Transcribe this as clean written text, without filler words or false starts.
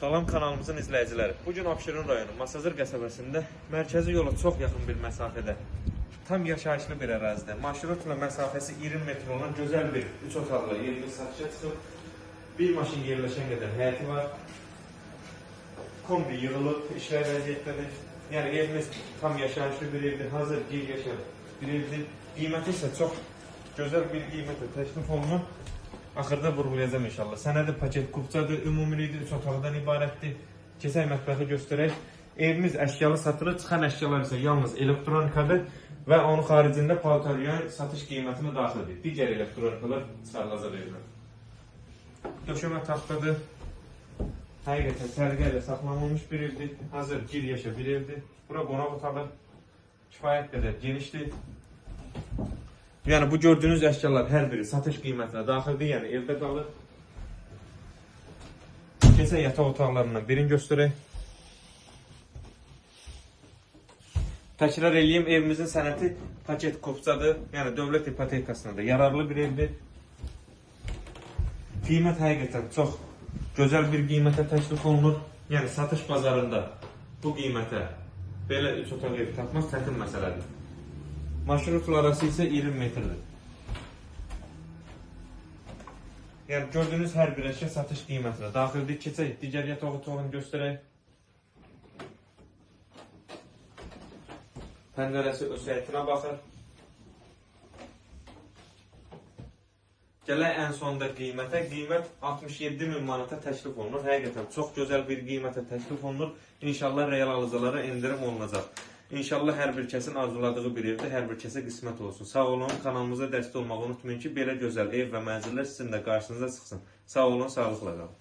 Salam kanalımızın izləyiciləri. Bugün Abşeron rayonu Masazır qəsəbəsində mərkəzi yola çox yaxın bir məsafədə, tam yaşayışlı bir ərazidə, marşrutla məsafəsi 20 metr olan gözəl bir 3 otaqlı yerli satışa çıxıb, bir maşın yerləşən qədər həyəti var. Kombi yığılıb, işlər vəziyyətdədir. Yəni evimiz tam yaşayışlı bir evdir, hazır bir yaşayan bir evdir. Qiyməti isə çox gözəl bir qiymətə təklif olunur. Axırda vurğulayacağım inşallah. Sənədi paket kupçadır, ümumilikdir, 3 otaqdan ibarətdir. Keçək mətbəxi göstərək. Evimiz əşyalı satılır, çıxan əşyalar isə yalnız elektronikadır və onun xaricində paltaryan satış qiymətinə daxildir. Digər elektronikalar çıxarılacaq evdən. Döşəmə taxtadır. Həqiqətən səliqə ilə saxlanılmış bir evdir. Hazır gir yaşa bir evdir. Bura qonaq otağı kifayət qədər genişdir. Yəni bu gördüyünüz əşyalar hər biri satış qiymətinə daxildir, yəni evdə qalır. Keçək yataq otaqlarından birini göstərək. Təkrar eləyim, evimizin sənəti paket kupçadır, yəni dövlət ipotekasına da yararlı bir evdir. Qiymət həqiqətən çox gözəl bir qiymətə təklif olunur. Yəni satış bazarında bu qiymətə belə 3 otaq ev tapmaq çətin məsələdir. Marşrutlar arası isə 20 metrdir. Yəni gördüyünüz hər bir əşya satış qiymətinə daxildir. Keçək digər yataq otağını göstərək. Pəncərəsi öz həyətinə baxır. Gələk ən sonda qiymətə. Qiymət 67.000 manata təklif olunur. Həqiqətən çox gözəl bir qiymətə təklif olunur. İnşallah real alıcılara endirim olunacaq. İnşallah hər bir kəsin arzuladığı bir evdə hər bir kəsə qismət olsun. Sağ olun, kanalımıza dəstək olmağı unutmayın ki, belə gözəl ev və mənzillər sizin də qarşınıza çıxsın. Sağ olun, sağlıqla qalın.